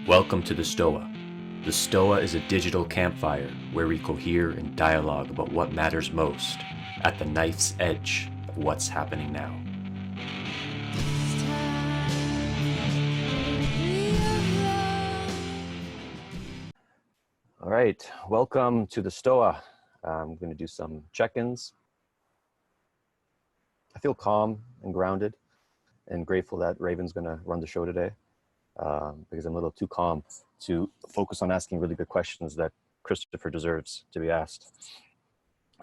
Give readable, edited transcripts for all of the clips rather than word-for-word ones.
Welcome to the Stoa. The Stoa is a digital campfire where we cohere and dialogue about what matters most at the knife's edge of what's happening now. All right, welcome to the Stoa. I'm going to do some check-ins. I feel calm and grounded and grateful that Raven's going to run the show today because I'm a little too calm to focus on asking really good questions that Christopher deserves to be asked.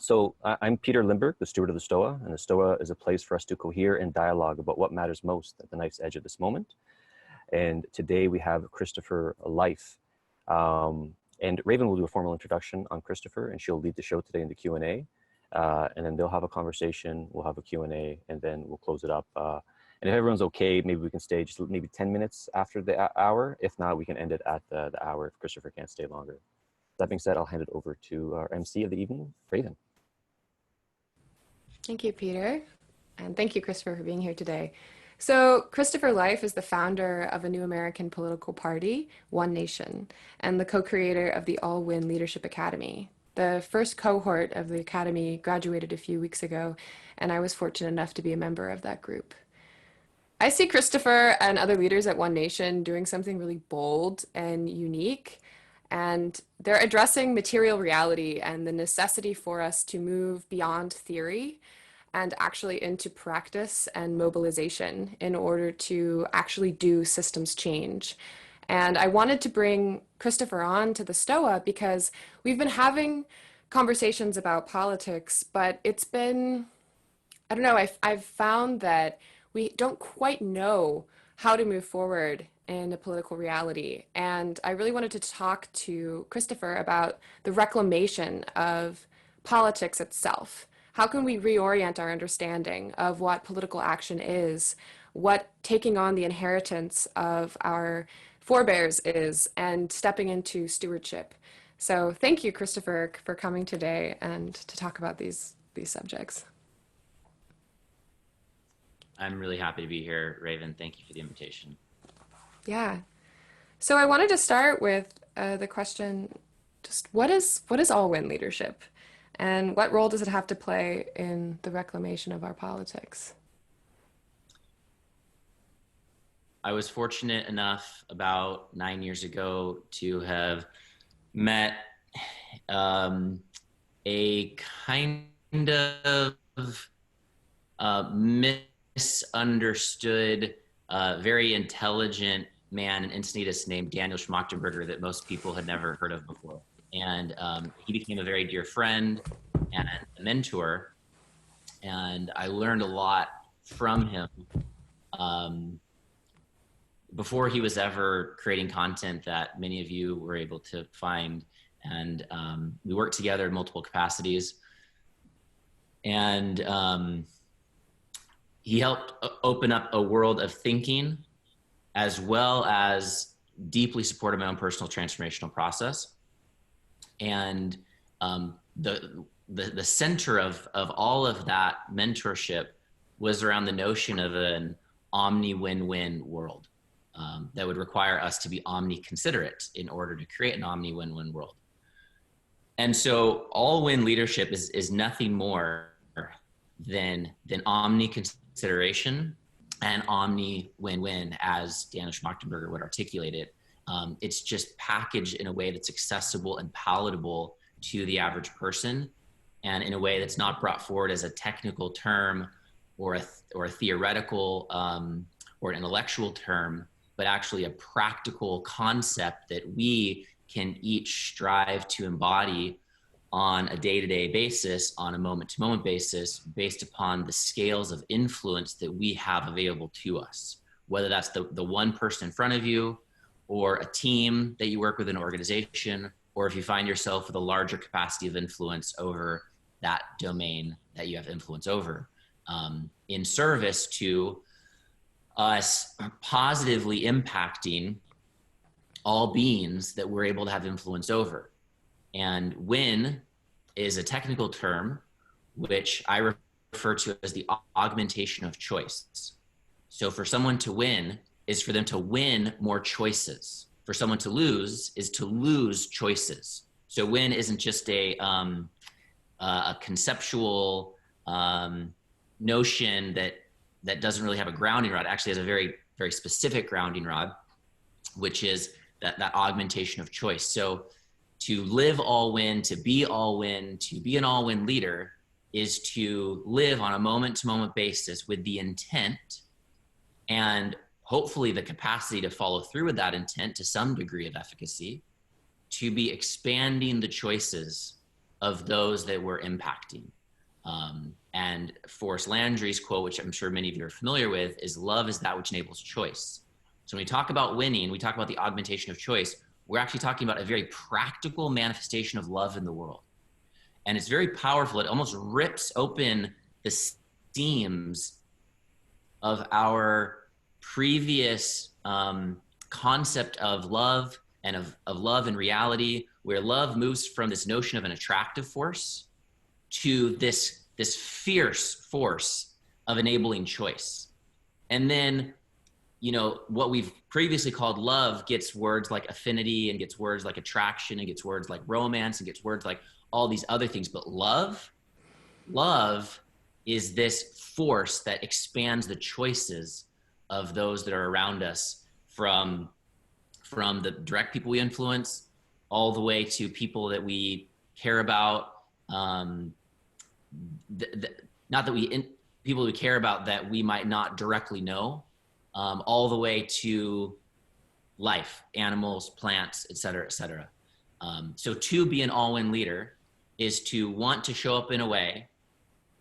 So I'm Peter Limberg, the steward of the Stoa, and the Stoa is a place for us to cohere and dialogue about what matters most at the knife's edge of this moment. And today we have Christopher Life. And Raven will do a formal introduction on Christopher, and she'll lead the show today in the Q&A. And then they'll have a conversation, we'll have a Q&A, and then we'll close it up. And if everyone's okay, maybe we can stay just maybe 10 minutes after the hour. If not, we can end it at the hour if Christopher can't stay longer. That being said, I'll hand it over to our MC of the evening, Raven. Thank you, Peter. And thank you, Christopher, for being here today. So Christopher Life is the founder of a new American political party, One Nation, and the co-creator of the All-Win Leadership Academy. The first cohort of the academy graduated a few weeks ago, and I was fortunate enough to be a member of that group. I see Christopher and other leaders at One Nation doing something really bold and unique, and they're addressing material reality and the necessity for us to move beyond theory and actually into practice and mobilization in order to actually do systems change. And I wanted to bring Christopher on to the Stoa because we've been having conversations about politics, but it's been, I don't know, I've found that we don't quite know how to move forward in a political reality. And I really wanted to talk to Christopher about the reclamation of politics itself. How can we reorient our understanding of what political action is, what taking on the inheritance of our forebears is, and stepping into stewardship? So thank you, Christopher, for coming today and to talk about these subjects. I'm really happy to be here, Raven. Thank you for the invitation. Yeah. So I wanted to start with the question, just what is all-win leadership? And what role does it have to play in the reclamation of our politics? I was fortunate enough about 9 years ago to have met a kind of misunderstood, very intelligent man in Encinitas named Daniel Schmachtenberger that most people had never heard of before. And he became a very dear friend and a mentor. And I learned a lot from him before he was ever creating content that many of you were able to find. And we worked together in multiple capacities. And he helped open up a world of thinking, as well as deeply supported my own personal transformational process. And the center of all of that mentorship was around the notion of an omni-win-win world that would require us to be omni-considerate in order to create an omni-win-win world. And so all-win leadership is nothing more than omni-consideration and omni-win-win, as Daniel Schmachtenberger would articulate it. It's just packaged in a way that's accessible and palatable to the average person, and in a way that's not brought forward as a technical term or a theoretical or an intellectual term, but actually a practical concept that we can each strive to embody on a day-to-day basis, on a moment-to-moment basis, based upon the scales of influence that we have available to us, whether that's the one person in front of you, or a team that you work with in an organization, or if you find yourself with a larger capacity of influence over that domain that you have influence over, in service to us positively impacting all beings that we're able to have influence over. And win is a technical term, which I refer to as the augmentation of choice. So for someone to win is for them to win more choices. for someone to lose is to lose choices. So win isn't just a conceptual notion that doesn't really have a grounding rod. It actually has a very, very specific grounding rod, which is that augmentation of choice. So to live all win, to be all win, to be an all win leader is to live on a moment to moment basis with the intent and hopefully the capacity to follow through with that intent to some degree of efficacy, to be expanding the choices of those that we're impacting. And Forrest Landry's quote, which I'm sure many of you are familiar with, is love is that which enables choice. So when we talk about winning, we talk about the augmentation of choice. We're actually talking about a very practical manifestation of love in the world. And it's very powerful. It almost rips open the seams of our previous concept of love and of love in reality, where love moves from this notion of an attractive force to this fierce force of enabling choice. And then, you know, what we've previously called love gets words like affinity and gets words like attraction and gets words like romance and gets words like all these other things. But love is this force that expands the choices of those that are around us, from the direct people we influence all the way to people that we care about. People we care about that we might not directly know, all the way to life, animals, plants, et cetera, et cetera. So to be an all-in leader is to want to show up in a way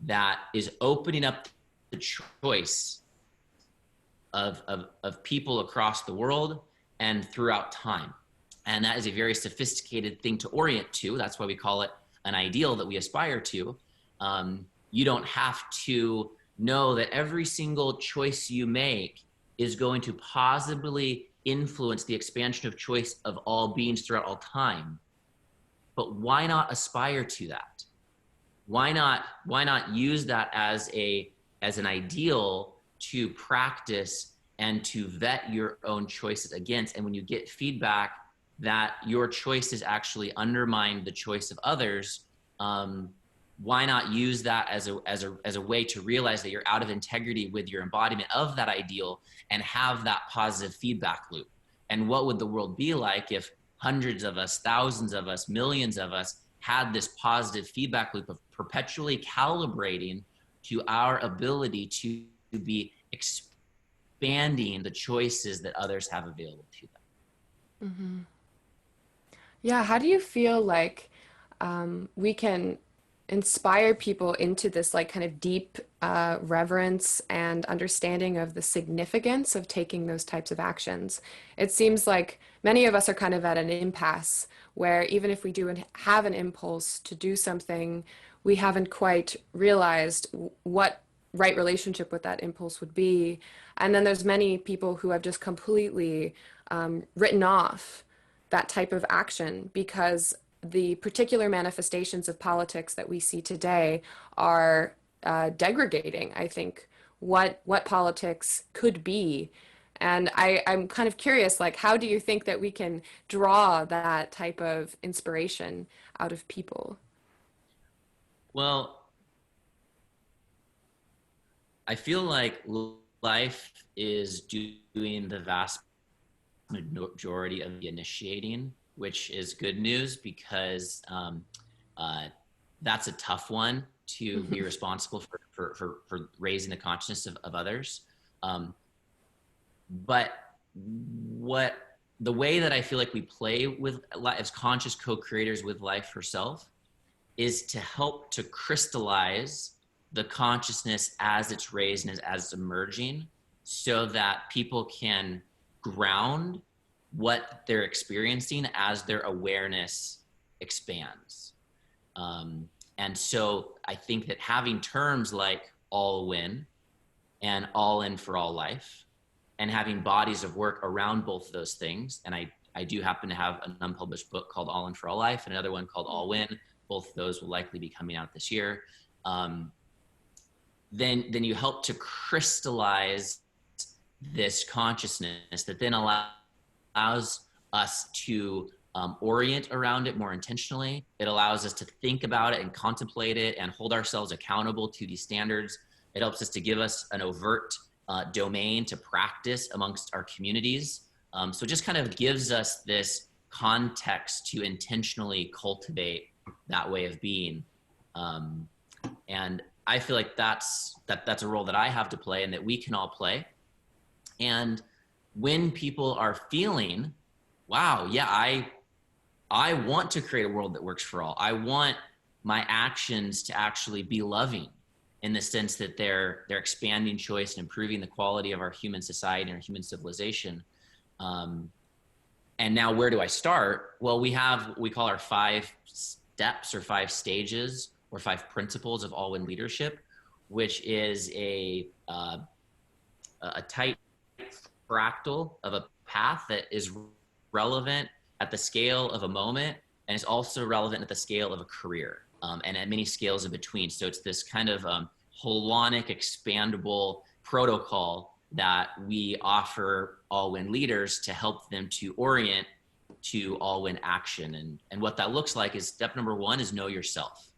that is opening up the choice of people across the world and throughout time. And that is a very sophisticated thing to orient to. That's why we call it an ideal that we aspire to. You don't have to know that every single choice you make is going to positively influence the expansion of choice of all beings throughout all time. But why not aspire to that? Why not use that as an ideal to practice and to vet your own choices against? And when you get feedback that your choices actually undermine the choice of others, why not use that as a way to realize that you're out of integrity with your embodiment of that ideal and have that positive feedback loop? And what would the world be like if hundreds of us, thousands of us, millions of us had this positive feedback loop of perpetually calibrating to our ability to be expanding the choices that others have available to them? Mm-hmm. Yeah, how do you feel like we can inspire people into this like kind of deep reverence and understanding of the significance of taking those types of actions? It seems like many of us are kind of at an impasse where even if we do have an impulse to do something, we haven't quite realized what right relationship with that impulse would be. And then there's many people who have just completely written off that type of action because the particular manifestations of politics that we see today are degrading, I think, what politics could be. And I'm kind of curious, like, how do you think that we can draw that type of inspiration out of people? Well, I feel like life is doing the vast majority of the initiating, which is good news because that's a tough one to be responsible for raising the consciousness of others. But the way that I feel like we play with as conscious co-creators with life herself is to help to crystallize the consciousness as it's raised and as it's emerging, so that people can ground what they're experiencing as their awareness expands. And so I think that having terms like all win and all in for all life, and having bodies of work around both of those things, and I do happen to have an unpublished book called All In for All Life and another one called All Win. Both of those will likely be coming out this year. Then you help to crystallize this consciousness that then allows us to orient around it more intentionally. It allows us to think about it and contemplate it and hold ourselves accountable to these standards. It helps us to give us an overt domain to practice amongst our communities. So it just kind of gives us this context to intentionally cultivate that way of being. And I feel like that's a role that I have to play and that we can all play. And when people are feeling, wow, yeah, I want to create a world that works for all. I want my actions to actually be loving in the sense that they're expanding choice and improving the quality of our human society and our human civilization. And now where do I start? Well, we call our 5 steps or 5 stages or 5 principles of all-in leadership, which is a tight fractal of a path that is relevant at the scale of a moment, and it's also relevant at the scale of a career, and at many scales in between. So it's this kind of holonic, expandable protocol that we offer all-win leaders to help them to orient to all-win action. And what that looks like is step number 1 is know yourself.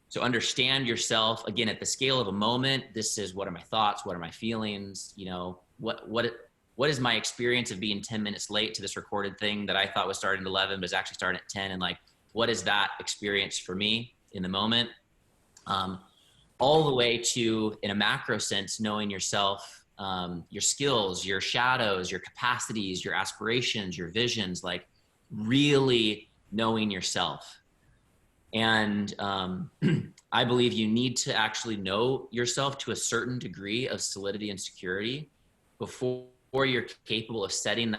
So understand yourself, again, at the scale of a moment. This is, what are my thoughts? What are my feelings? You know, what is my experience of being 10 minutes late to this recorded thing that I thought was starting at 11, but is actually starting at 10? And like, what is that experience for me in the moment? All the way to, in a macro sense, knowing yourself, your skills, your shadows, your capacities, your aspirations, your visions, like really knowing yourself. And I believe you need to actually know yourself to a certain degree of solidity and security before you're capable of setting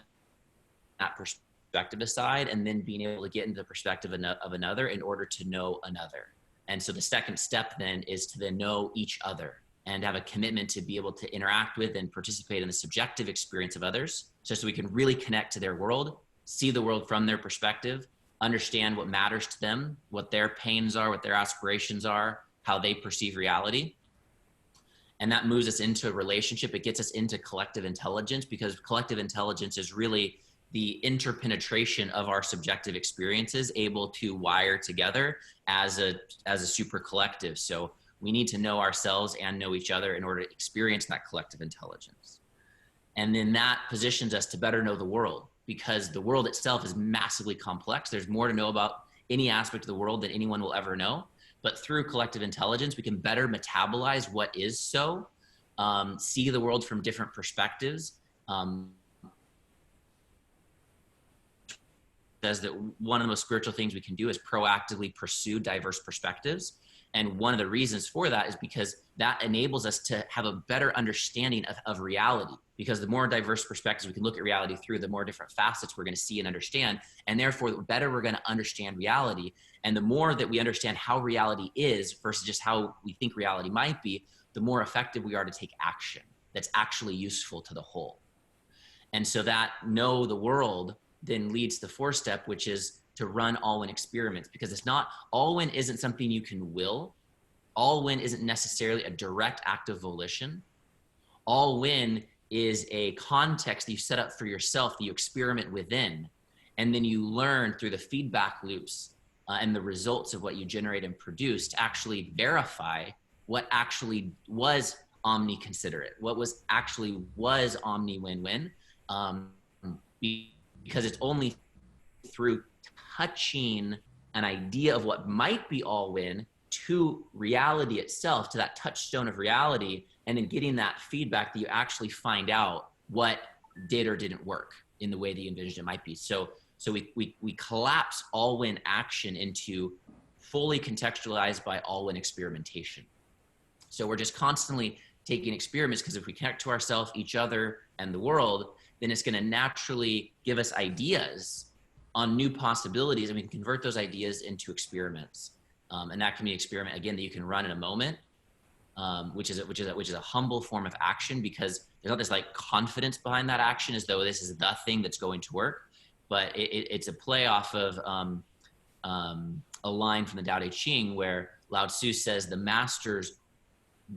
that perspective aside and then being able to get into the perspective of another in order to know another. And so the second step then is to then know each other and have a commitment to be able to interact with and participate in the subjective experience of others, so we can really connect to their world, see the world from their perspective, understand what matters to them, what their pains are, what their aspirations are, how they perceive reality. And that moves us into a relationship. It gets us into collective intelligence, because collective intelligence is really the interpenetration of our subjective experiences able to wire together as a super collective. So we need to know ourselves and know each other in order to experience that collective intelligence. And then that positions us to better know the world, because the world itself is massively complex. There's more to know about any aspect of the world than anyone will ever know. But through collective intelligence, we can better metabolize what is so, see the world from different perspectives. Says that one of the most spiritual things we can do is proactively pursue diverse perspectives. And one of the reasons for that is because that enables us to have a better understanding of reality. Because the more diverse perspectives we can look at reality through, the more different facets we're going to see and understand. And therefore, the better we're going to understand reality. And the more that we understand how reality is versus just how we think reality might be, the more effective we are to take action that's actually useful to the whole. And so that know the world then leads to the 4th step, which is to run all-win experiments, because it's not, all-win isn't something you can will. All-win isn't necessarily a direct act of volition. All-win is a context that you set up for yourself that you experiment within, and then you learn through the feedback loops and the results of what you generate and produce to actually verify what actually was omni-considerate, what was omni-win-win, because it's only through touching an idea of what might be all-win to reality itself, to that touchstone of reality, and then getting that feedback that you actually find out what did or didn't work in the way that you envisioned it might be. So we collapse all-win action into fully contextualized by all-win experimentation. So we're just constantly taking experiments, because if we connect to ourselves, each other, and the world, then it's going to naturally give us ideas on new possibilities, and we can convert those ideas into experiments. And that can be an experiment, again, that you can run in a moment, which is a humble form of action, because there's not this like confidence behind that action as though this is the thing that's going to work, but it's a play off of a line from the Tao Te Ching where Lao Tzu says the masters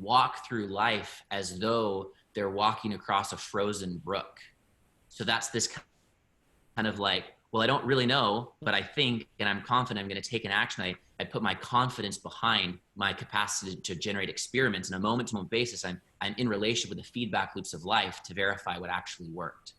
walk through life as though they're walking across a frozen brook. So that's this kind of like, well, I don't really know, but I think, and I'm confident I'm going to take an action. I put my confidence behind my capacity to generate experiments. On a moment-to-moment basis, I'm in relation with the feedback loops of life to verify what actually worked.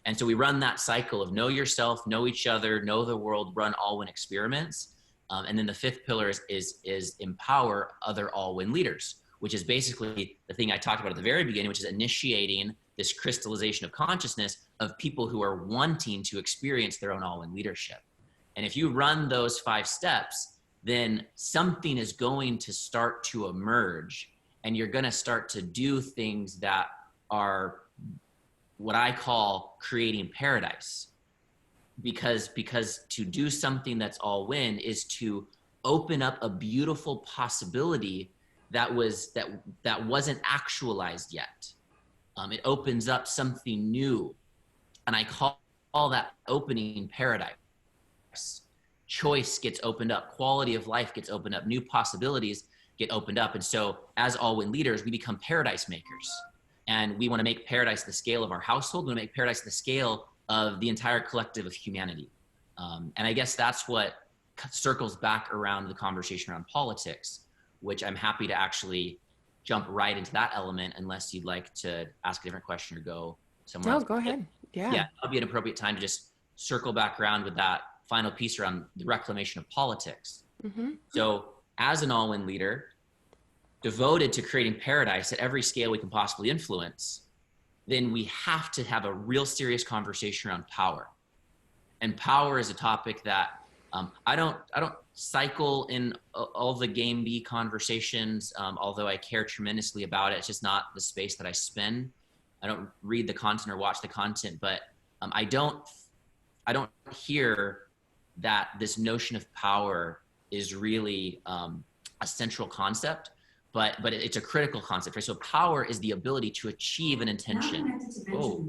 And so we run that cycle of know yourself, know each other, know the world, run all-win experiments. And then the fifth pillar is empower other all-win leaders, which is basically the thing I talked about at the very beginning, which is initiating this crystallization of consciousness of people who are wanting to experience their own all-win leadership. And if you run those 5 steps, then something is going to start to emerge, and you're going to start to do things that are what I call creating paradise. Because to do something that's all win is to open up a beautiful possibility that wasn't actualized yet. It opens up something new, and I call that opening paradise. Choice gets opened up, quality of life gets opened up, new possibilities get opened up. And so as all-win leaders, we become paradise makers, and we want to make paradise the scale of our household. We want to make paradise the scale of the entire collective of humanity. And I guess that's what circles back around the conversation around politics, which I'm happy to actually jump right into that element, unless you'd like to ask a different question or go somewhere else. No, go ahead. Yeah. Yeah, that'll be an appropriate time to just circle back around with that final piece around the reclamation of politics. Mm-hmm. So as an all-win leader, devoted to creating paradise at every scale we can possibly influence, then we have to have a real serious conversation around power. And power is a topic that I don't cycle in all the game B conversations, although I care tremendously about it. It's just not the space that I spend. I don't read the content or watch the content, but I don't hear that this notion of power is really a central concept, but it's a critical concept, right? So power is the ability to achieve an intention. Oh,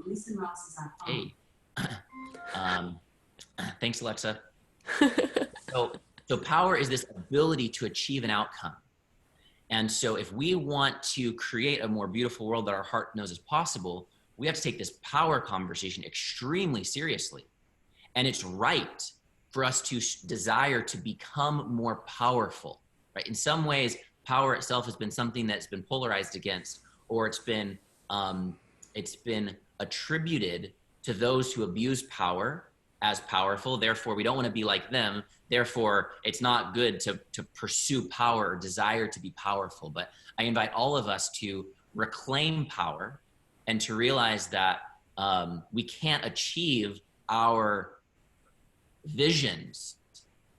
hey. Thanks, Alexa. So power is this ability to achieve an outcome. And so if we want to create a more beautiful world that our heart knows is possible, we have to take this power conversation extremely seriously. And it's right for us to desire to become more powerful, right? In some ways, power itself has been something that's been polarized against, or it's been attributed to those who abuse power as powerful. Therefore, we don't want to be like them. Therefore, it's not good to pursue power or desire to be powerful. But I invite all of us to reclaim power and to realize that we can't achieve our visions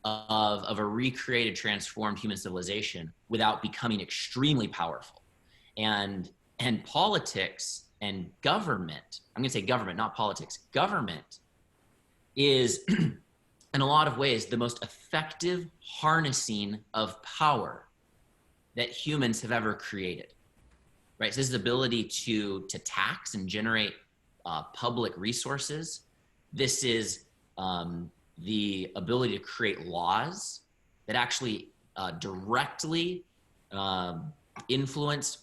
of a recreated, transformed human civilization without becoming extremely powerful. And politics and government, I'm going to say government, not politics, government is in a lot of ways the most effective harnessing of power that humans have ever created, right? So this is the ability to tax and generate public resources. This is the ability to create laws that actually directly influence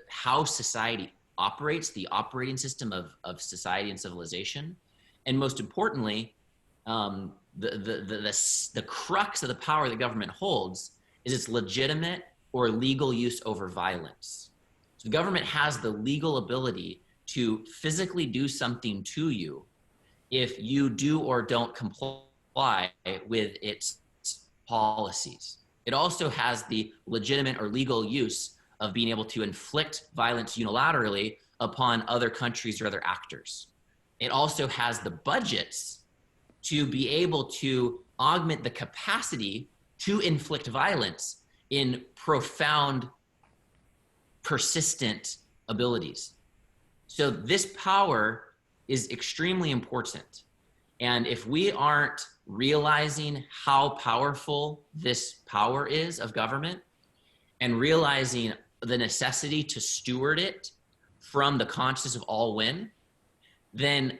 how society operates, the operating system of society and civilization. And most importantly, the crux of the power that government holds is its legitimate or legal use over violence. So the government has the legal ability to physically do something to you if you do or don't comply with its policies. It also has the legitimate or legal use of being able to inflict violence unilaterally upon other countries or other actors. It also has the budgets to be able to augment the capacity to inflict violence in profound, persistent abilities. So this power is extremely important. And if we aren't realizing how powerful this power is of government and realizing the necessity to steward it from the consciousness of all win, then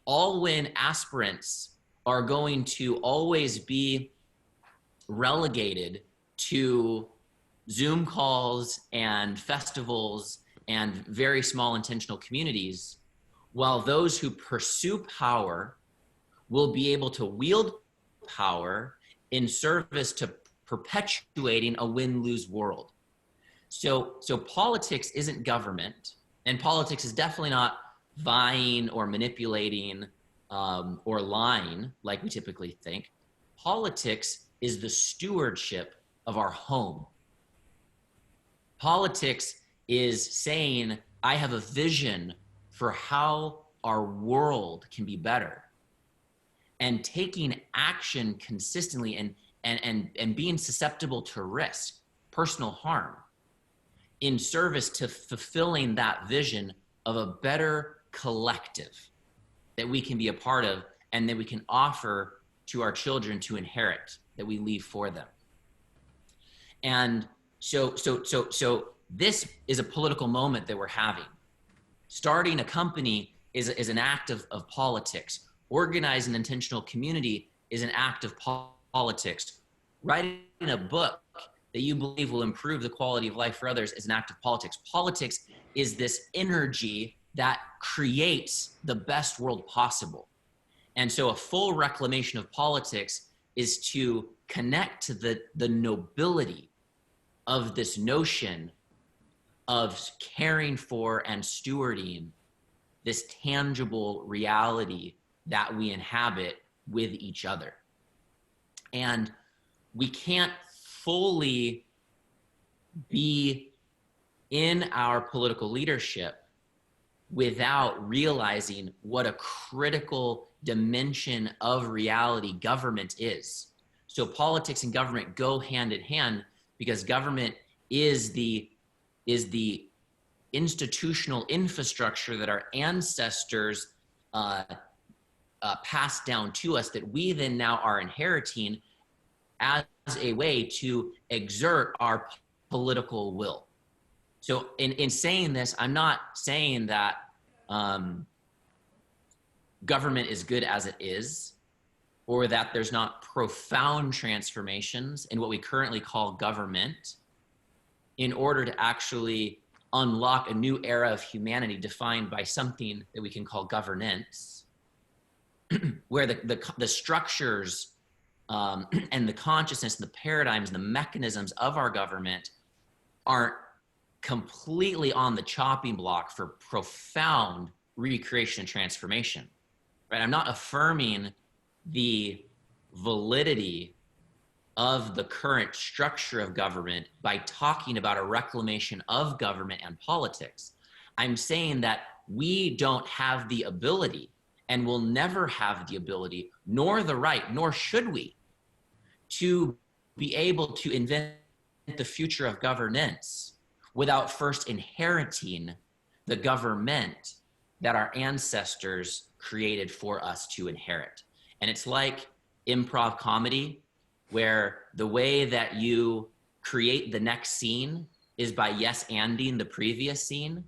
all win aspirants are going to always be relegated to Zoom calls and festivals and very small intentional communities while those who pursue power will be able to wield power in service to perpetuating a win-lose world. So politics isn't government, and politics is definitely not vying or manipulating or lying like we typically think. Politics is the stewardship of our home. Politics is saying, I have a vision for how our world can be better, and taking action consistently and being susceptible to risk, personal harm, in service to fulfilling that vision of a better collective that we can be a part of and that we can offer to our children to inherit, that we leave for them. And so this is a political moment that we're having. Starting a company is an act of politics. Organizing an intentional community is an act of politics. Writing a book that you believe will improve the quality of life for others is an act of politics. Politics is this energy that creates the best world possible. And so a full reclamation of politics is to connect to the nobility of this notion of caring for and stewarding this tangible reality that we inhabit with each other. And we can't fully be in our political leadership without realizing what a critical dimension of reality government is. So politics and government go hand in hand, because government is the institutional infrastructure that our ancestors passed down to us, that we then now are inheriting as a way to exert our political will. So in saying this, I'm not saying that government is good as it is, or that there's not profound transformations in what we currently call government in order to actually unlock a new era of humanity defined by something that we can call governance, where the structures and the consciousness and the paradigms and the mechanisms of our government aren't completely on the chopping block for profound recreation and transformation, right? I'm not affirming the validity of the current structure of government by talking about a reclamation of government and politics. I'm saying that we don't have the ability, and will never have the ability, nor the right, nor should we, to be able to invent the future of governance without first inheriting the government that our ancestors created for us to inherit. And it's like improv comedy, where the way that you create the next scene is by yes-anding the previous scene.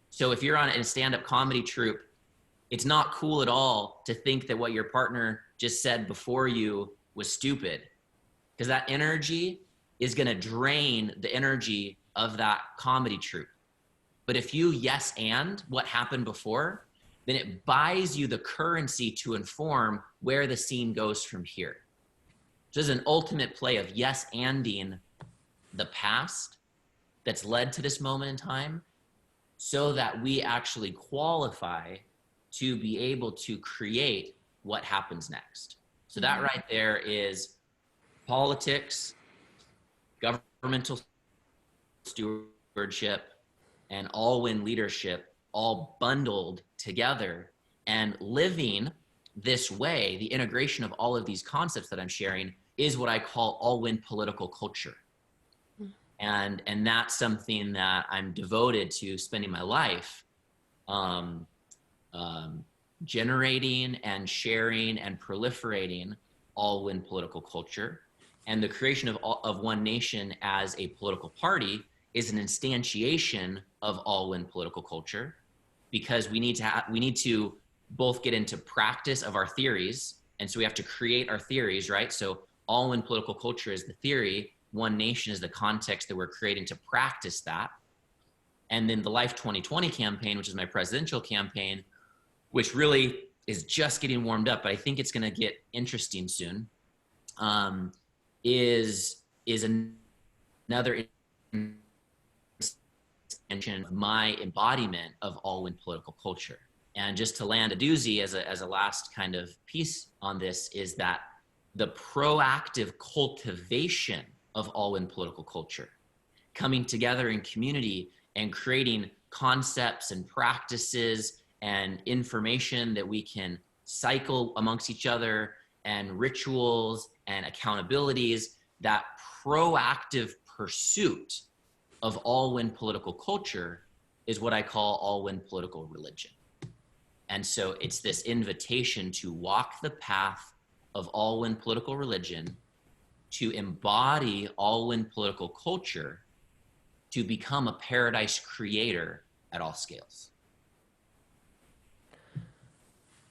So if you're on a stand-up comedy troupe, it's not cool at all to think that what your partner just said before you was stupid, because that energy is going to drain the energy of that comedy troupe. But if you yes and what happened before, then it buys you the currency to inform where the scene goes from here. So this is an ultimate play of yes anding the past that's led to this moment in time, so that we actually qualify to be able to create what happens next. So that right there is politics, governmental stewardship, and all-win leadership all bundled together, and living this way, the integration of all of these concepts that I'm sharing is what I call all-win political culture. And that's something that I'm devoted to spending my life generating and sharing and proliferating all-win political culture. And the creation of One Nation as a political party is an instantiation of all-win political culture, because we need to both get into practice of our theories. And so we have to create our theories, right? So all-win political culture is the theory. One Nation is the context that we're creating to practice that. And then the Life 2020 campaign, which is my presidential campaign, which really is just getting warmed up, but I think it's going to get interesting soon, is another extension of my embodiment of all-in political culture. And just to land a doozy as a last kind of piece on this is that the proactive cultivation of all-in political culture, coming together in community and creating concepts and practices and information that we can cycle amongst each other, and rituals and accountabilities, that proactive pursuit of all-win political culture is what I call all-win political religion. And so it's this invitation to walk the path of all-win political religion, to embody all-win political culture, to become a paradise creator at all scales.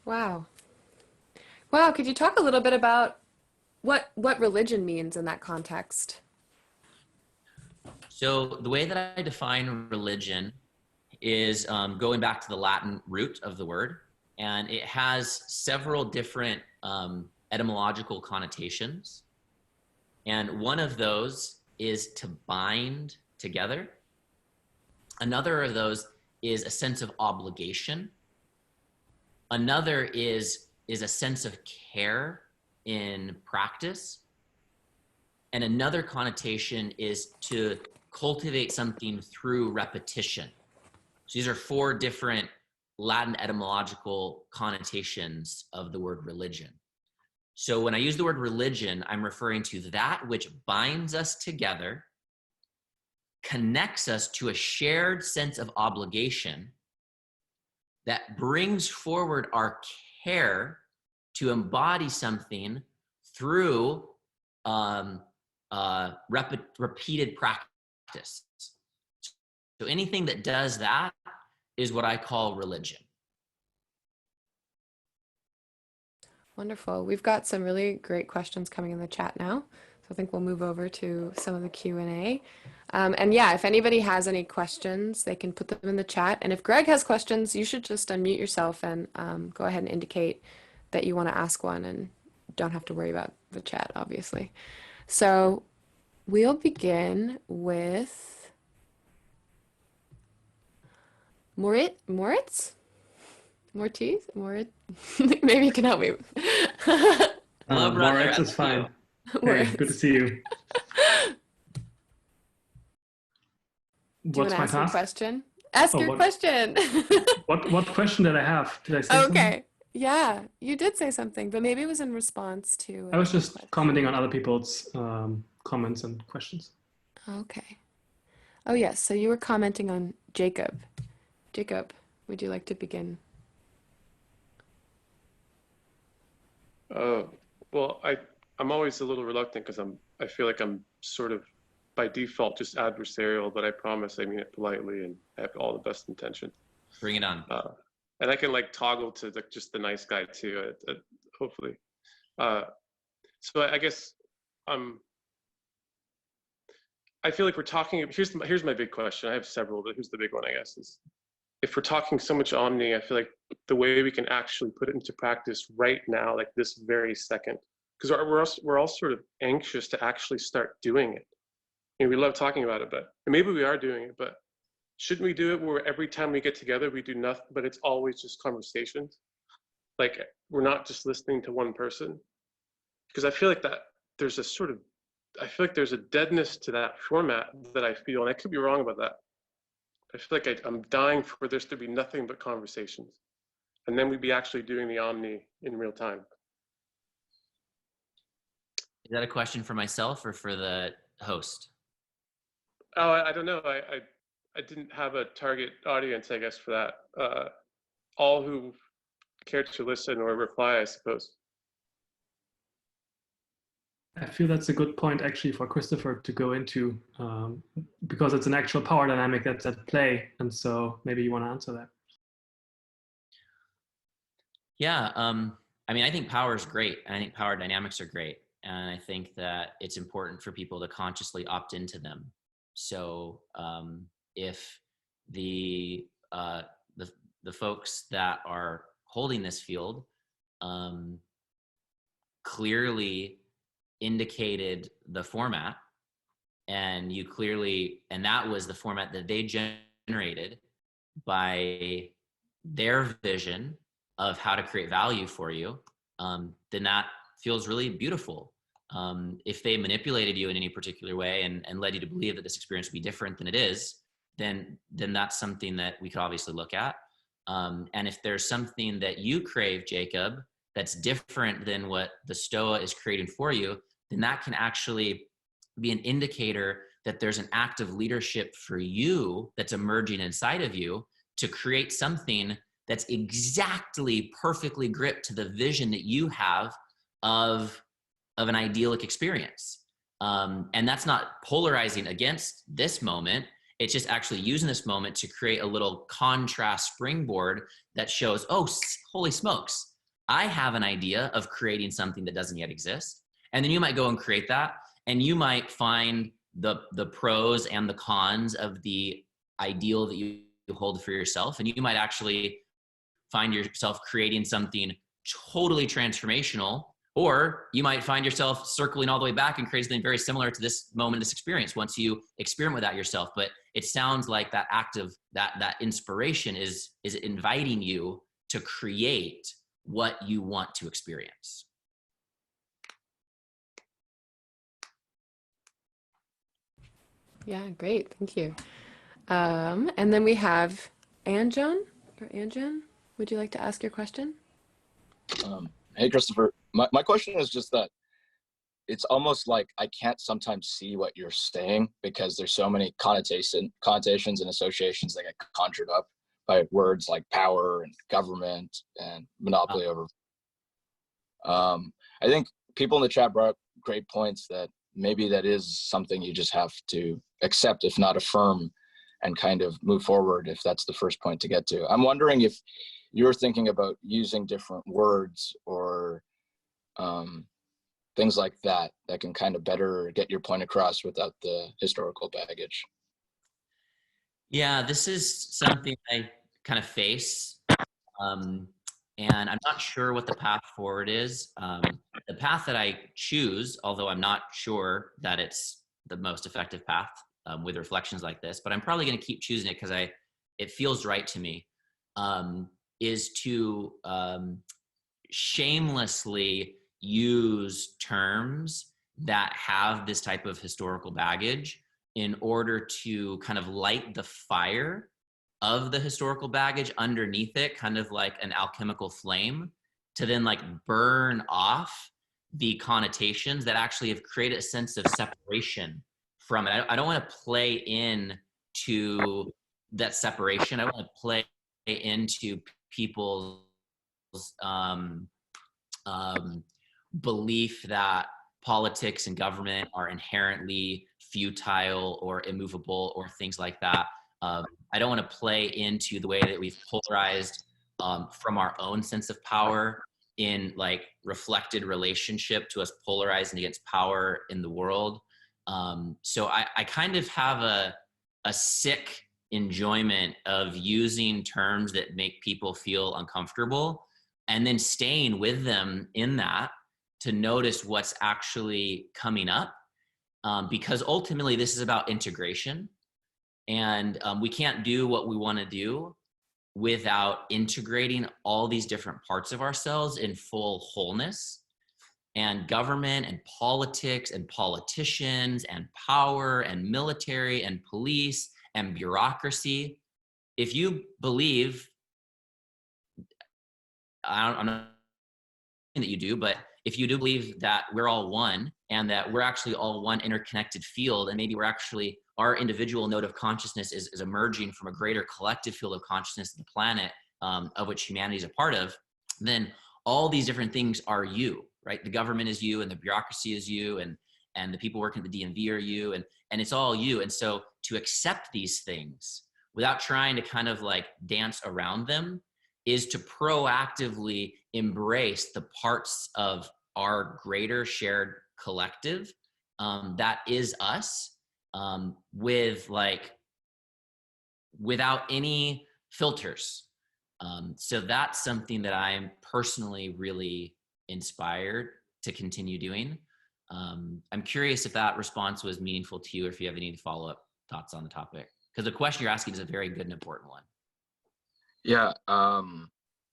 Wow. Wow, could you talk a little bit about what religion means in that context? So the way that I define religion is going back to the Latin root of the word, and it has several different etymological connotations. And one of those is to bind together. Another of those is a sense of obligation. Another is a sense of care in practice. And another connotation is to cultivate something through repetition. So these are four different Latin etymological connotations of the word religion. So when I use the word religion, I'm referring to that which binds us together, connects us to a shared sense of obligation, that brings forward our care to embody something through repeated practice. So anything that does that is what I call religion. Wonderful. We've got some really great questions coming in the chat now. So I think we'll move over to some of the Q&A. And yeah, if anybody has any questions, they can put them in the chat. And if Greg has questions, you should just unmute yourself and go ahead and indicate that you want to ask one, and don't have to worry about the chat, obviously. So we'll begin with Moritz? Maybe you can help me. Hello, brother. Moritz is fine. Hey, good to see you. Do you want to ask your question? Ask your question. What question did I have? Did I say something? Okay. Yeah, you did say something, but maybe it was in response to. I was just commenting on other people's comments and questions. Okay. Oh, yes. So you were commenting on Jacob. Jacob, would you like to begin? Well, I'm always a little reluctant because I feel like I'm sort of by default just adversarial, but I promise I mean it politely and I have all the best intentions. Bring it on. And I can like toggle to just the nice guy too, hopefully. So I guess I feel like we're talking. Here's my big question. I have several, but here's the big one. I guess is if we're talking so much omni, I feel like the way we can actually put it into practice right now, like this very second, because we're all sort of anxious to actually start doing it. And we love talking about it, but maybe we are doing it, but shouldn't we do it where every time we get together, we do nothing, but it's always just conversations? Like we're not just listening to one person. Because I feel like that there's a sort of, I feel like there's a deadness to that format that I feel, and I could be wrong about that. I feel like I'm dying for this to be nothing but conversations. And then we'd be actually doing the Omni in real time. Is that a question for myself or for the host? Oh, I don't know. I didn't have a target audience, I guess, for that. All who care to listen or reply, I suppose. I feel that's a good point actually for Christopher to go into because it's an actual power dynamic that's at play. And so maybe you want to answer that. Yeah, I mean, I think power is great. And I think power dynamics are great. And I think that it's important for people to consciously opt into them. So if the folks that are holding this field clearly indicated the format, and that was the format that they generated by their vision of how to create value for you, then that feels really beautiful. If they manipulated you in any particular way and led you to believe that this experience would be different than it is, then that's something that we could obviously look at. And if there's something that you crave, Jacob, that's different than what the Stoa is creating for you, then that can actually be an indicator that there's an act of leadership for you that's emerging inside of you to create something that's exactly perfectly gripped to the vision that you have of an idyllic experience. And that's not polarizing against this moment. It's just actually using this moment to create a little contrast springboard that shows, oh, holy smokes, I have an idea of creating something that doesn't yet exist. And then you might go and create that, and you might find the pros and the cons of the ideal that you hold for yourself. And you might actually find yourself creating something totally transformational, or you might find yourself circling all the way back and creating something very similar to this moment, this experience, once you experiment with that yourself. But it sounds like that act of that inspiration is inviting you to create what you want to experience. Yeah, great. Thank you. And then we have Anjan or Anjan. Would you like to ask your question? Hey, Christopher. My question is just that it's almost like I can't sometimes see what you're saying because there's so many connotations and associations that get conjured up by words like power and government and monopoly over. I think people in the chat brought up great points that maybe that is something you just have to accept, if not affirm, and kind of move forward if that's the first point to get to. I'm wondering if you're thinking about using different words or things like that can kind of better get your point across without the historical baggage. Yeah, this is something I kind of face. And I'm not sure what the path forward is. The path that I choose, although I'm not sure that it's the most effective path with reflections like this, but I'm probably going to keep choosing it because it feels right to me, is to shamelessly use terms that have this type of historical baggage in order to kind of light the fire of the historical baggage underneath it, kind of like an alchemical flame, to then like burn off the connotations that actually have created a sense of separation from it. I don't want to play into that separation. I want to play into people's belief that politics and government are inherently futile or immovable or things like that. I don't want to play into the way that we've polarized from our own sense of power in like reflected relationship to us polarizing against power in the world. So I kind of have a sick enjoyment of using terms that make people feel uncomfortable and then staying with them in that to notice what's actually coming up. Because ultimately this is about integration. And we can't do what we want to do without integrating all these different parts of ourselves in full wholeness. And government and politics and politicians and power and military and police and bureaucracy. If you believe, I'm not saying that you do, but if you do believe that we're all one and that we're actually all one interconnected field, and maybe we're actually, our individual node of consciousness is emerging from a greater collective field of consciousness of the planet, of which humanity is a part of, then all these different things are you, right? The government is you, and the bureaucracy is you, and the people working at the DMV are you, and it's all you. And so to accept these things without trying to kind of like dance around them is to proactively embrace the parts of our greater shared collective that is us, with like, without any filters. So that's something that I'm personally really inspired to continue doing. I'm curious if that response was meaningful to you, or if you have any follow-up thoughts on the topic, because the question you're asking is a very good and important one. Yeah, I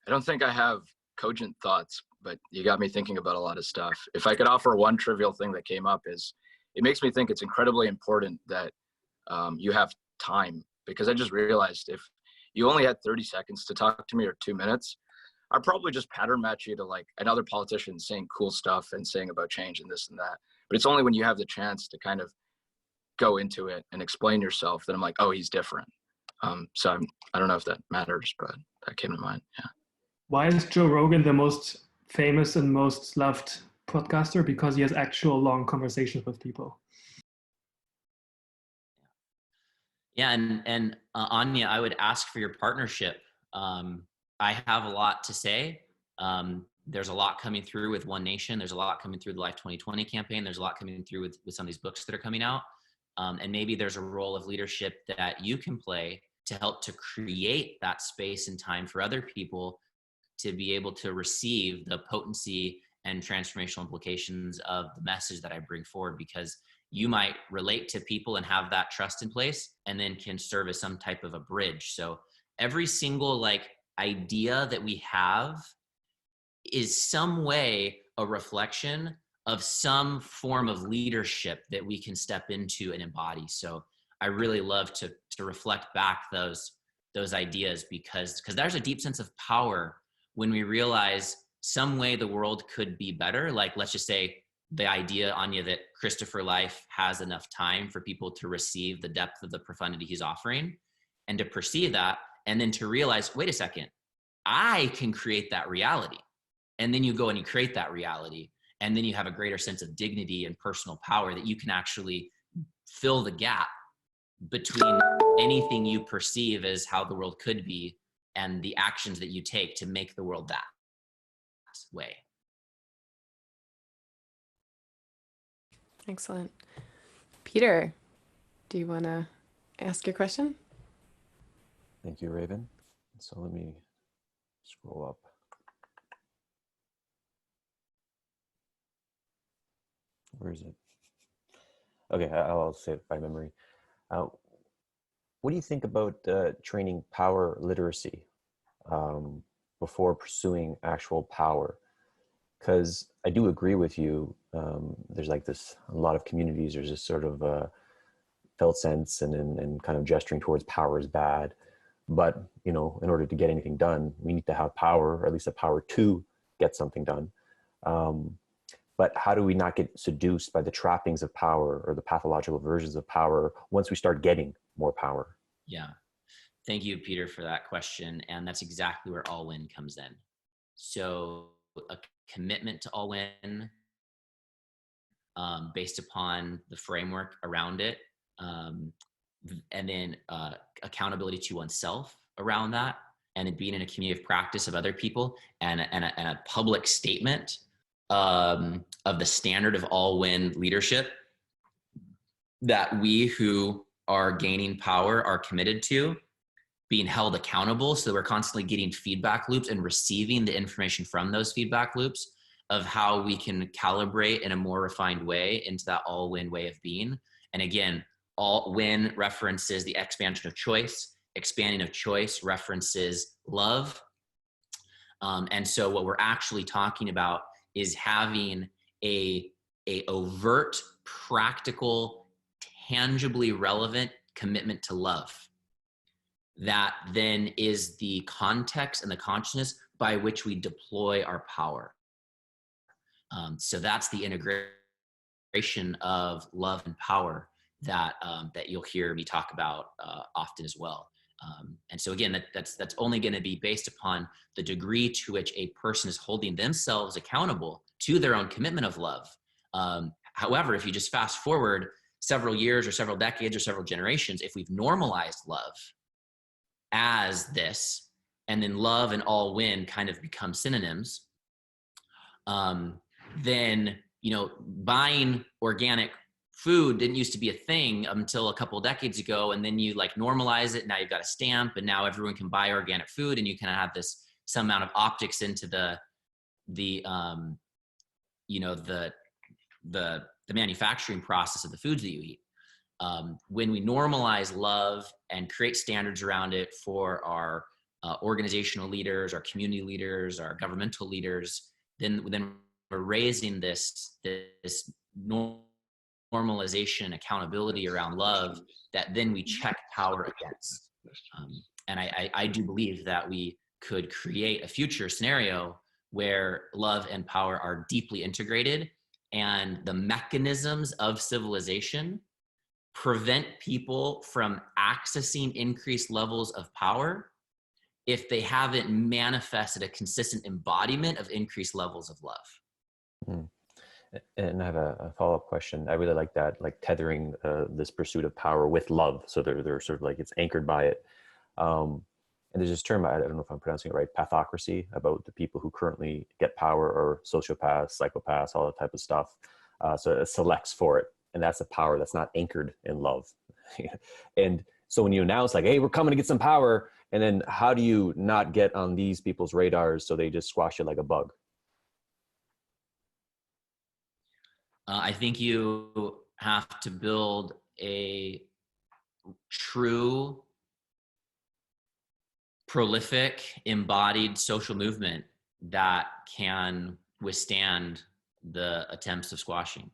don't think I have cogent thoughts, but you got me thinking about a lot of stuff. If I could offer one trivial thing that came up, is it makes me think it's incredibly important that you have time, because I just realized if you only had 30 seconds to talk to me, or 2 minutes, I'd probably just pattern match you to like another politician saying cool stuff and saying about change and this and that. But it's only when you have the chance to kind of go into it and explain yourself that I'm like, oh, he's different. So I don't know if that matters, but that came to mind. Yeah. Why is Joe Rogan the most famous and most loved podcaster? Because he has actual long conversations with people. Yeah, and Anya, I would ask for your partnership. I have a lot to say. There's a lot coming through with One Nation. There's a lot coming through the Life 2020 campaign. There's a lot coming through with some of these books that are coming out. And maybe there's a role of leadership that you can play to help to create that space and time for other people to be able to receive the potency and transformational implications of the message that I bring forward, because you might relate to people and have that trust in place, and then can serve as some type of a bridge. So every single like idea that we have is some way a reflection of some form of leadership that we can step into and embody. So I really love to reflect back those ideas, because there's a deep sense of power when we realize some way the world could be better. Like, let's just say the idea, Anya, that Christopher Life has enough time for people to receive the depth of the profundity he's offering, and to perceive that, and then to realize, wait a second, I can create that reality. And then you go and you create that reality, and then you have a greater sense of dignity and personal power that you can actually fill the gap between anything you perceive as how the world could be and the actions that you take to make the world that way. Excellent. Peter, do you want to ask your question? Thank you, Raven. So let me scroll up. Where is it? Okay, I'll say it by memory. What do you think about training power literacy before pursuing actual power? Because I do agree with you. There's like this, a lot of communities, there's this sort of felt sense and kind of gesturing towards power is bad. But, you know, in order to get anything done, we need to have power, or at least the power to get something done. But how do we not get seduced by the trappings of power or the pathological versions of power once we start getting more power? Yeah. Thank you, Peter, for that question. And that's exactly where All Win comes in. So a commitment to All Win based upon the framework around it, and then accountability to oneself around that, and it being in a community of practice of other people, and a public statement of the standard of All Win leadership that we who are gaining power are committed to, being held accountable, so that we're constantly getting feedback loops and receiving the information from those feedback loops of how we can calibrate in a more refined way into that All Win way of being. And again, All Win references the expansion of choice. Expanding of choice references love. And so what we're actually talking about is having a overt, practical, tangibly relevant commitment to love. That then is the context and the consciousness by which we deploy our power. So that's the integration of love and power that you'll hear me talk about often as well. And so again, that's only going to be based upon the degree to which a person is holding themselves accountable to their own commitment of love. However, if you just fast forward several years or several decades or several generations, if we've normalized love as this, and then love and All Win kind of become synonyms, then, you know, buying organic food didn't used to be a thing until a couple of decades ago, and then you like normalize it. Now you've got a stamp, and now everyone can buy organic food, and you can have this some amount of optics into the you know, the manufacturing process of the foods that you eat. When we normalize love and create standards around it for our organizational leaders, our community leaders, our governmental leaders, then we're raising this normalization, accountability around love that then we check power against. And I do believe that we could create a future scenario where love and power are deeply integrated, and the mechanisms of civilization prevent people from accessing increased levels of power if they haven't manifested a consistent embodiment of increased levels of love. Mm. And I have a follow-up question. I really like that, like tethering this pursuit of power with love. So they're sort of like, it's anchored by it. And there's this term, I don't know if I'm pronouncing it right, pathocracy, about the people who currently get power, or sociopaths, psychopaths, all that type of stuff. So it selects for it. And that's a power that's not anchored in love. And so when you announce like, hey, we're coming to get some power, and then how do you not get on these people's radars so they just squash it like a bug? I think you have to build a true, prolific, embodied social movement that can withstand the attempts of squashing.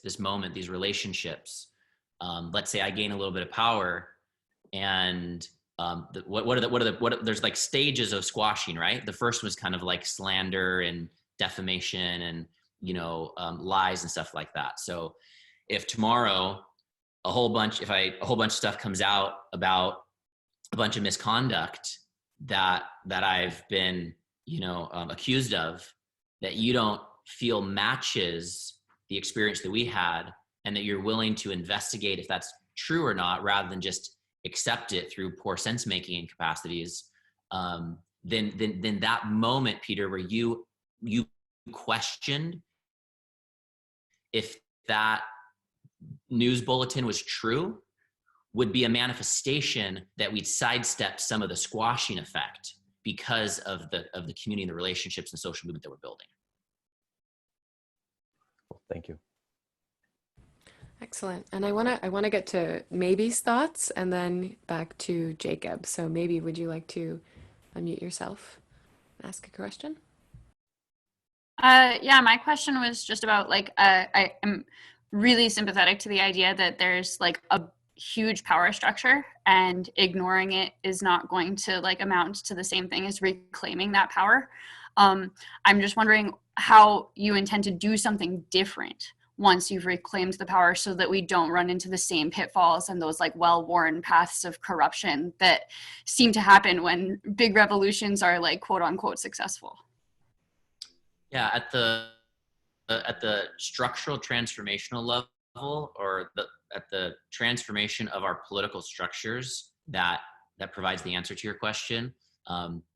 This moment, these relationships, let's say I gain a little bit of power, and there's like stages of squashing, right? The first was kind of like slander and defamation and, you know, lies and stuff like that. So if tomorrow a whole bunch of stuff comes out about a bunch of misconduct that I've been, you know, accused of, that you don't feel matches the experience that we had, and that you're willing to investigate if that's true or not, rather than just accept it through poor sense making capacities, then that moment, Peter, where you questioned if that news bulletin was true, would be a manifestation that we'd sidestep some of the squashing effect because of the community and the relationships and social movement that we're building. Well, thank you. Excellent. And I want to get to Maybe's thoughts and then back to Jacob. So maybe would you like to unmute yourself and ask a question? Yeah, my question was just about like, I am really sympathetic to the idea that there's like a huge power structure, and ignoring it is not going to like amount to the same thing as reclaiming that power. I'm just wondering how you intend to do something different once you've reclaimed the power, so that we don't run into the same pitfalls and those like well-worn paths of corruption that seem to happen when big revolutions are like quote unquote successful. Yeah, at the structural transformational level, or at the transformation of our political structures that provides the answer to your question,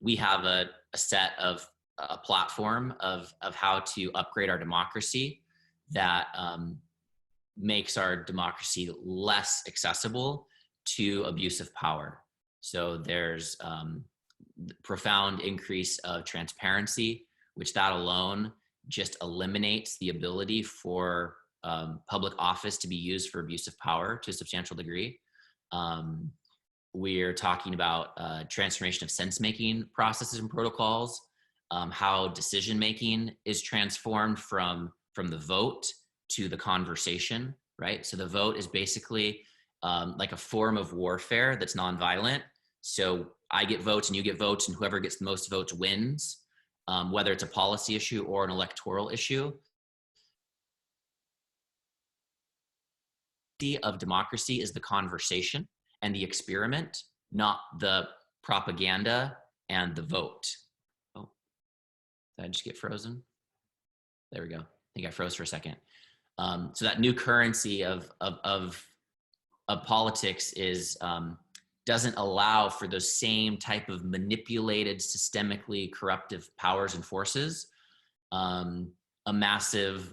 we have a set of a platform of how to upgrade our democracy that makes our democracy less accessible to abuse of power. So there's profound increase of transparency, which that alone just eliminates the ability for public office to be used for abuse of power to a substantial degree. We're talking about transformation of sense-making processes and protocols, how decision-making is transformed from the vote to the conversation, right? So the vote is basically like a form of warfare that's nonviolent. So I get votes and you get votes, and whoever gets the most votes wins, whether it's a policy issue or an electoral issue. Of democracy is the conversation and the experiment, not the propaganda and the vote. Oh, did I just get frozen? There we go. I think I froze for a second. So that new currency of politics is doesn't allow for those same type of manipulated, systemically corruptive powers and forces a massive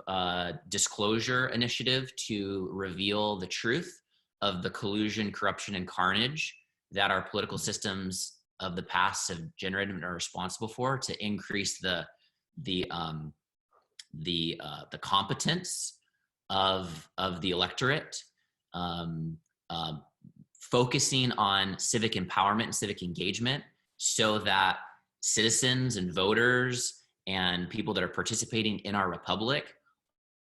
disclosure initiative to reveal the truth of the collusion, corruption, and carnage that our political systems of the past have generated and are responsible for, to increase the competence of the electorate, focusing on civic empowerment and civic engagement, so that citizens and voters and people that are participating in our republic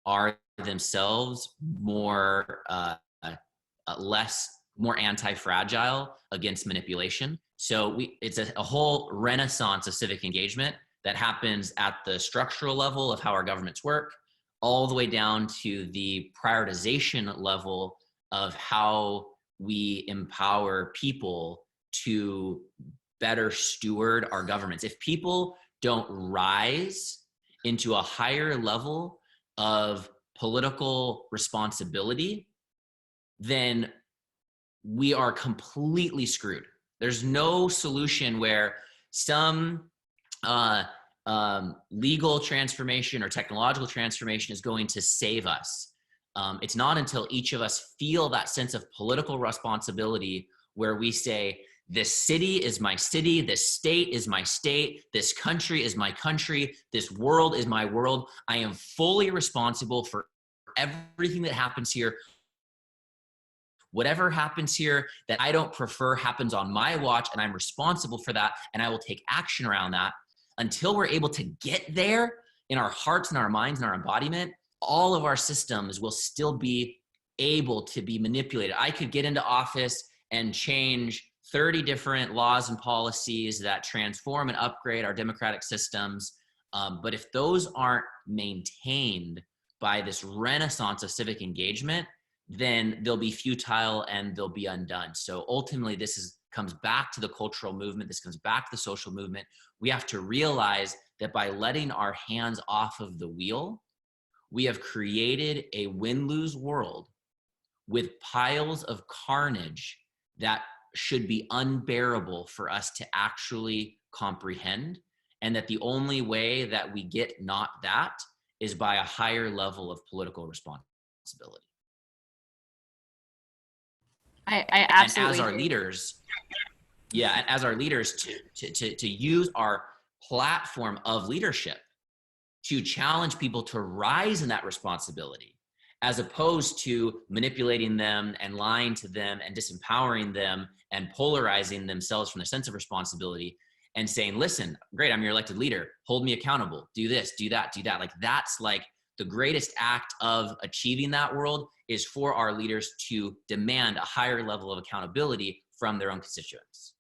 are themselves more more anti-fragile against manipulation. So it's a whole renaissance of civic engagement that happens at the structural level of how our governments work, all the way down to the prioritization level of how we empower people to better steward our governments. If people don't rise into a higher level of political responsibility, then we are completely screwed. There's no solution where some legal transformation or technological transformation is going to save us. It's not until each of us feel that sense of political responsibility where we say, this city is my city, this state is my state, this country is my country, this world is my world. I am fully responsible for everything that happens here. Whatever happens here that I don't prefer happens on my watch, and I'm responsible for that, and I will take action around that. Until we're able to get there in our hearts and our minds and our embodiment, all of our systems will still be able to be manipulated. I could get into office and change 30 different laws and policies that transform and upgrade our democratic systems. But if those aren't maintained by this renaissance of civic engagement, then they'll be futile and they'll be undone. So ultimately, comes back to the cultural movement. This comes back to the social movement. We have to realize that by letting our hands off of the wheel, we have created a win-lose world with piles of carnage that should be unbearable for us to actually comprehend, and that the only way that we get not that is by a higher level of political responsibility. I absolutely and as our leaders, as our leaders to use our platform of leadership to challenge people to rise in that responsibility, as opposed to manipulating them and lying to them and disempowering them and polarizing themselves from the sense of responsibility and saying, listen, great, I'm your elected leader, hold me accountable, do this, do that, do that. Like, that's like the greatest act of achieving that world, is for our leaders to demand a higher level of accountability from their own constituents.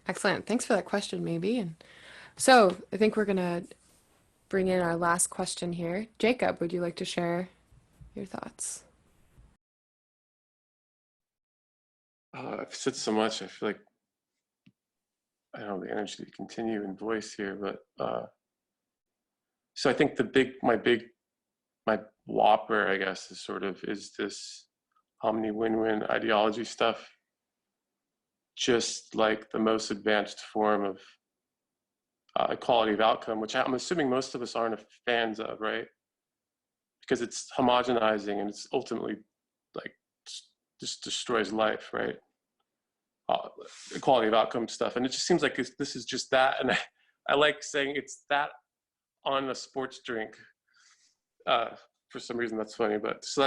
Excellent. Thanks for that question, maybe. And so I think we're going to bring in our last question here. Jacob, would you like to share your thoughts? I've said so much. I feel like I don't have the energy to continue in voice here, but so I think my whopper, I guess, is this omni win-win ideology stuff, just like the most advanced form of equality of outcome, which I'm assuming most of us aren't fans of, right? Because it's homogenizing and it's ultimately like just destroys life, right? Equality of outcome stuff, and it just seems like this is just that, and I like saying it's that on a sports drink. For some reason that's funny, but so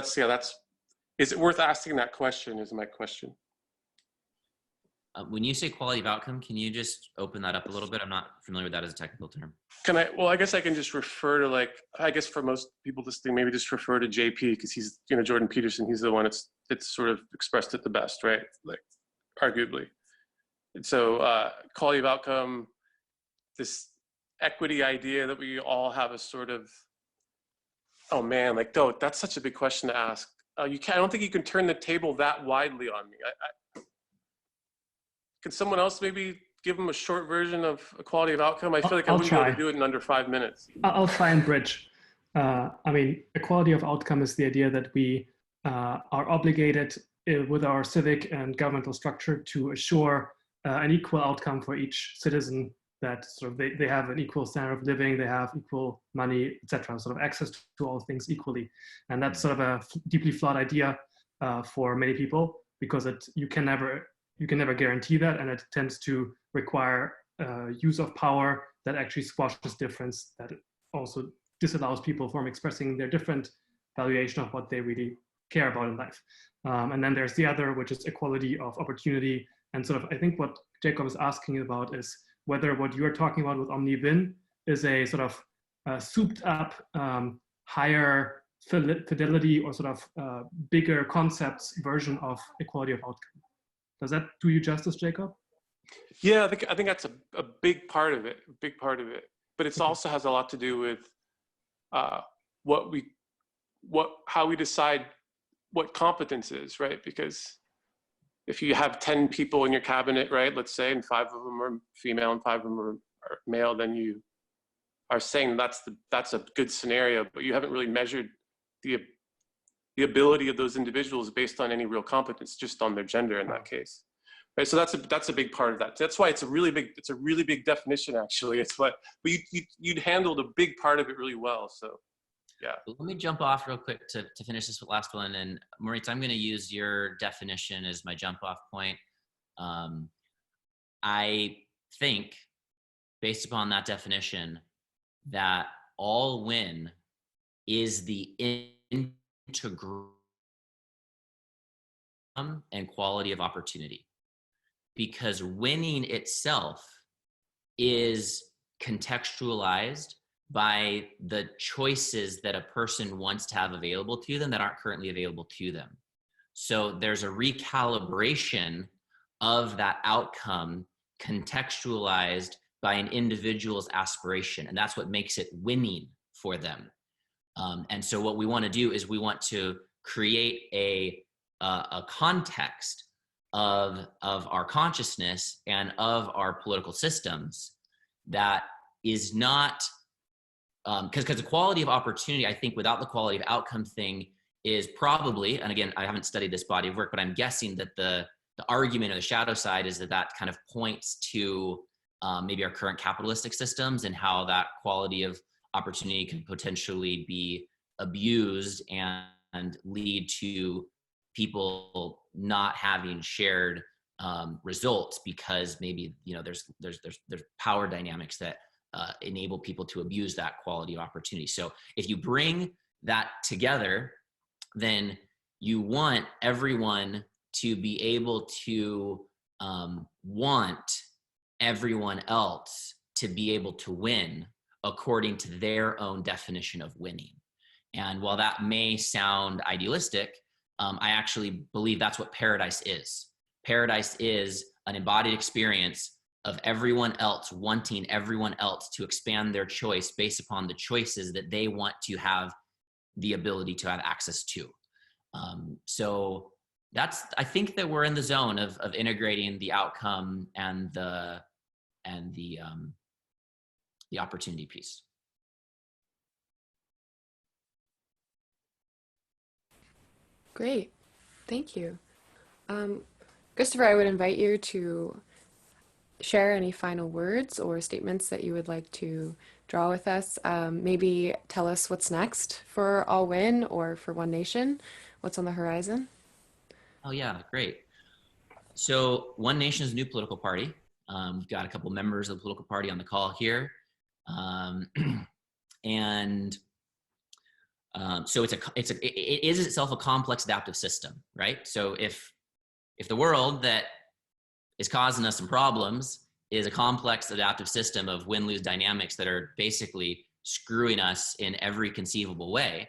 is it worth asking that question is my question. When you say quality of outcome, can you just open that up a little bit? I'm not familiar with that as a technical term. Well, I guess I can just refer to, I guess for most people listening, maybe just refer to JP, because he's, Jordan Peterson, he's the one it's sort of expressed it the best, right? Like, arguably. And so quality of outcome, this equity idea that we all have a sort of, oh man, that's such a big question to ask. I don't think you can turn the table that widely on me. Could someone else maybe give them a short version of equality of outcome? I feel like I wouldn't be able to do it in under 5 minutes. I'll try and bridge. Equality of outcome is the idea that we are obligated with our civic and governmental structure to assure an equal outcome for each citizen that sort of they have an equal standard of living, they have equal money, etc., sort of access to all things equally. And that's sort of a deeply flawed idea for many people, because you can never guarantee that, and it tends to require use of power that actually squashes difference, that also disallows people from expressing their different valuation of what they really care about in life. And then there's the other, which is equality of opportunity. And sort of, I think what Jacob is asking about is whether what you're talking about with OmniVin is a sort of souped up, higher fidelity or sort of bigger concepts version of equality of outcome. Does that do you justice, Jacob? Yeah, I think that's a big part of it, But it also has a lot to do with how we decide what competence is, right? Because if you have 10 people in your cabinet, right, let's say, and 5 of them are female and 5 of them are male, then you are saying that's a good scenario, but you haven't really measured the ability of those individuals based on any real competence, just on their gender in that case. Right, so that's a big part of that. That's why it's a really big definition, actually. But you'd handled a big part of it really well. So, yeah. Let me jump off real quick to finish this last one. And Moritz, I'm going to use your definition as my jump off point. I think, based upon that definition, that all win is the integral and quality of opportunity. Because winning itself is contextualized by the choices that a person wants to have available to them that aren't currently available to them. So there's a recalibration of that outcome contextualized by an individual's aspiration, and that's what makes it winning for them. And so what we want to do is we want to create a context of our consciousness and of our political systems that is not, because the quality of opportunity, I think without the quality of outcome thing is probably, and again, I haven't studied this body of work, but I'm guessing that the argument or the shadow side is that kind of points to maybe our current capitalistic systems and how that quality of opportunity can potentially be abused and lead to people not having shared results, because maybe there's power dynamics that enable people to abuse that quality of opportunity. So if you bring that together, then you want everyone to be able to want everyone else to be able to win according to their own definition of winning. And while that may sound idealistic, I actually believe that's what paradise is. Paradise is an embodied experience of everyone else wanting everyone else to expand their choice based upon the choices that they want to have the ability to have access to. So I think that we're in the zone of integrating the outcome and the opportunity piece. Great, thank you. Christopher, I would invite you to share any final words or statements that you would like to draw with us. Maybe tell us what's next for All Win or for One Nation. What's on the horizon? Oh yeah, great. So One Nation is a new political party. We've got a couple members of the political party on the call here. So it is itself a complex adaptive system, right? So if the world that is causing us some problems is a complex adaptive system of win-lose dynamics that are basically screwing us in every conceivable way,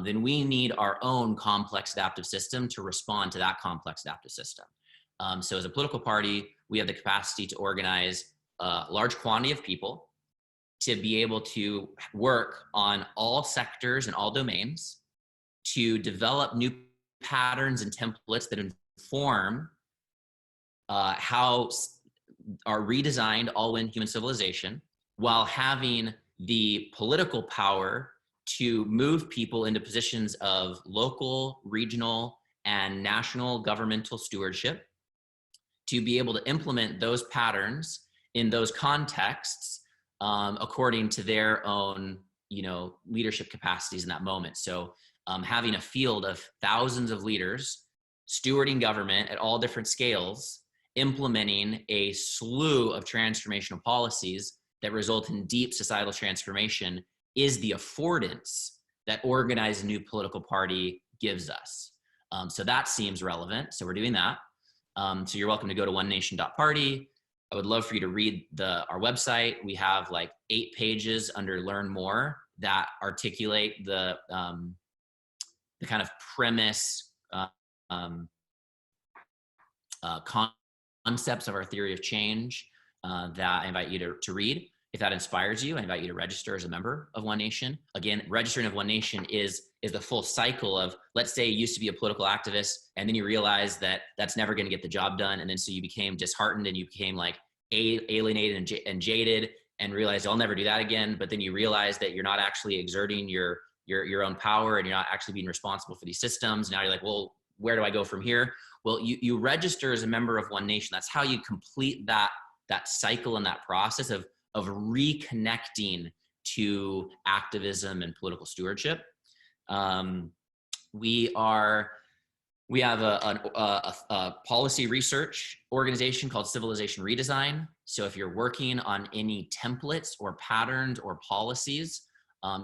then we need our own complex adaptive system to respond to that complex adaptive system. So as a political party, we have the capacity to organize a large quantity of people to be able to work on all sectors and all domains, to develop new patterns and templates that inform how our redesigned all-win human civilization, while having the political power to move people into positions of local, regional, and national governmental stewardship, to be able to implement those patterns in those contexts according to their own, leadership capacities in that moment. So having a field of thousands of leaders stewarding government at all different scales, implementing a slew of transformational policies that result in deep societal transformation is the affordance that organized new political party gives us. So that seems relevant. So we're doing that. So you're welcome to go to onenation.party. I would love for you to read our website. We have like 8 pages under Learn More that articulate the kind of premise, concepts of our theory of change that I invite you to read. If that inspires you, I invite you to register as a member of One Nation. Again, registering of One Nation is the full cycle of, let's say you used to be a political activist and then you realize that that's never going to get the job done. And then so you became disheartened and you became like alienated and jaded and realized I'll never do that again. But then you realize that you're not actually exerting your own power and you're not actually being responsible for these systems. Now you're like, well, where do I go from here? Well, you register as a member of One Nation. That's how you complete that cycle and that process of reconnecting to activism and political stewardship. We have a policy research organization called Civilization Redesign. So if you're working on any templates or patterns or policies,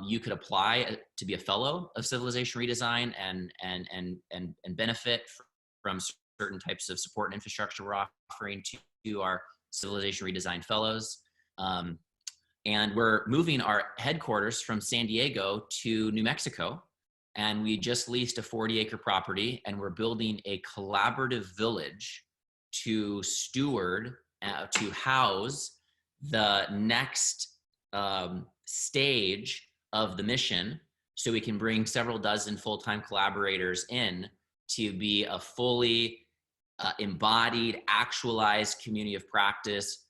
you could apply to be a fellow of Civilization Redesign and benefit from certain types of support and infrastructure we're offering to our Civilization Redesign fellows. And we're moving our headquarters from San Diego to New Mexico. And we just leased a 40-acre property and we're building a collaborative village to steward, to house the next stage of the mission, so we can bring several dozen full-time collaborators in to be a fully embodied, actualized community of practice,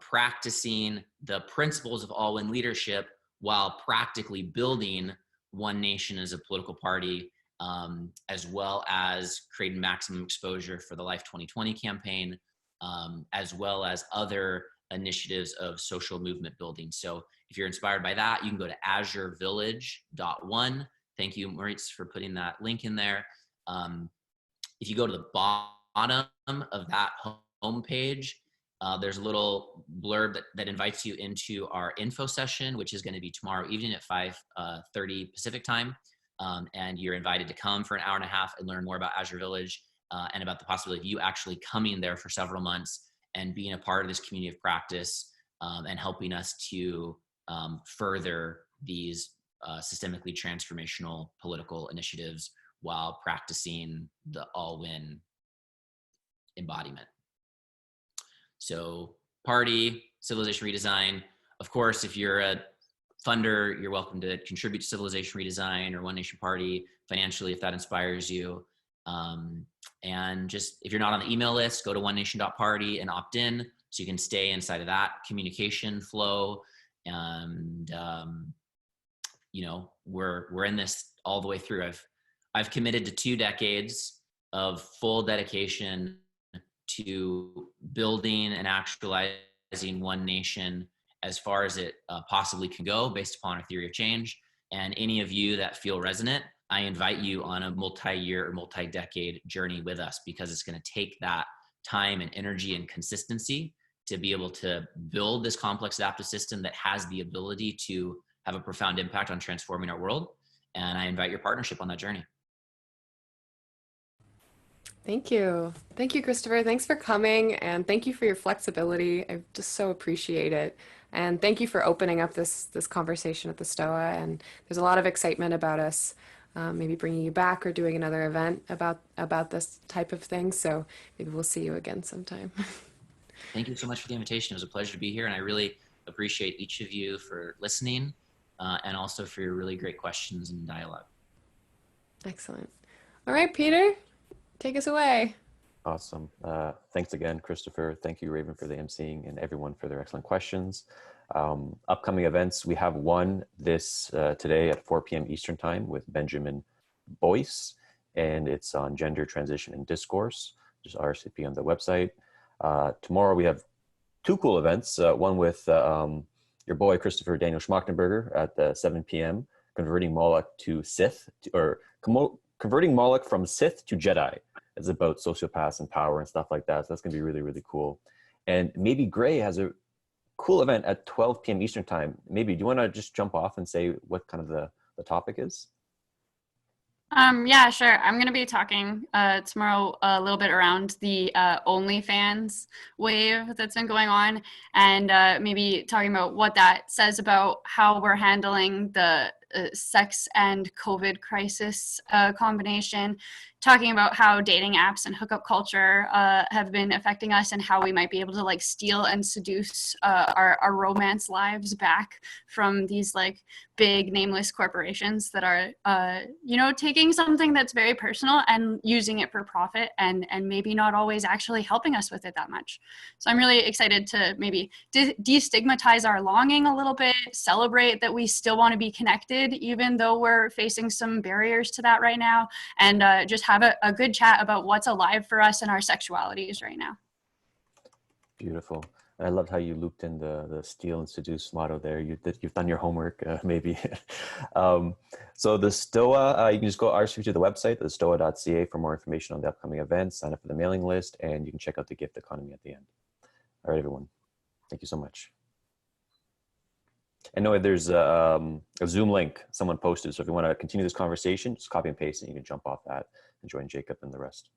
practicing the principles of all-in leadership while practically building One Nation as a political party, as well as creating maximum exposure for the Life 2020 campaign, as well as other initiatives of social movement building. So if you're inspired by that, you can go to azurevillage.one. Thank you, Moritz, for putting that link in there. If you go to the bottom of that homepage, there's a little blurb that invites you into our info session, which is going to be tomorrow evening at 5:30 Pacific time. And you're invited to come for an hour and a half and learn more about Azure Village and about the possibility of you actually coming there for several months and being a part of this community of practice and helping us to further these systemically transformational political initiatives while practicing the all-win embodiment. So party, Civilization Redesign. Of course, if you're a funder, you're welcome to contribute to Civilization Redesign or One Nation Party financially if that inspires you. And just, if you're not on the email list, go to onenation.party and opt in so you can stay inside of that communication flow. And, we're in this all the way through. I've committed to 2 decades of full dedication to building and actualizing One Nation as far as it possibly can go based upon our theory of change. And any of you that feel resonant, I invite you on a multi-year or multi-decade journey with us, because it's going to take that time and energy and consistency to be able to build this complex adaptive system that has the ability to have a profound impact on transforming our world. And I invite your partnership on that journey. Thank you. Thank you, Christopher. Thanks for coming, and thank you for your flexibility. I just so appreciate it. And thank you for opening up this conversation at the STOA. And there's a lot of excitement about us maybe bringing you back or doing another event about this type of thing. So maybe we'll see you again sometime. Thank you so much for the invitation. It was a pleasure to be here, and I really appreciate each of you for listening and also for your really great questions and dialogue. Excellent. All right, Peter, take us away. Awesome. Thanks again, Christopher. Thank you, Raven, for the emceeing, and everyone for their excellent questions. Upcoming events, we have one today at 4 p.m. Eastern Time with Benjamin Boyce, and it's on gender transition and discourse. Just RSVP on the website. Tomorrow we have two cool events. One with your boy Christopher Daniel Schmachtenberger at 7 p.m. Converting Moloch to Sith, converting Moloch from Sith to Jedi. It's about sociopaths and power and stuff like that. So that's gonna be really, really cool. And maybe Gray has a cool event at 12 p.m. Eastern time. Maybe do you want to just jump off and say what kind of the topic is? Yeah, sure. I'm going to be talking tomorrow a little bit around the OnlyFans wave that's been going on, and maybe talking about what that says about how we're handling the sex and COVID crisis combination, talking about how dating apps and hookup culture have been affecting us and how we might be able to like steal and seduce our romance lives back from these like big nameless corporations that are you know, taking something that's very personal and using it for profit and maybe not always actually helping us with it that much. So I'm really excited to maybe destigmatize our longing a little bit, celebrate that we still want to be connected even though we're facing some barriers to that right now, and just have a good chat about what's alive for us and our sexualities right now. Beautiful. I loved how you looped in the steal and seduce motto there. You've done your homework, maybe. So the STOA, you can just go RSVP to the website, the stoa.ca, for more information on the upcoming events, sign up for the mailing list, and you can check out the gift economy at the end. All right, everyone. Thank you so much. And no, there's a Zoom link someone posted. So if you want to continue this conversation, just copy and paste and you can jump off that and join Jacob and the rest.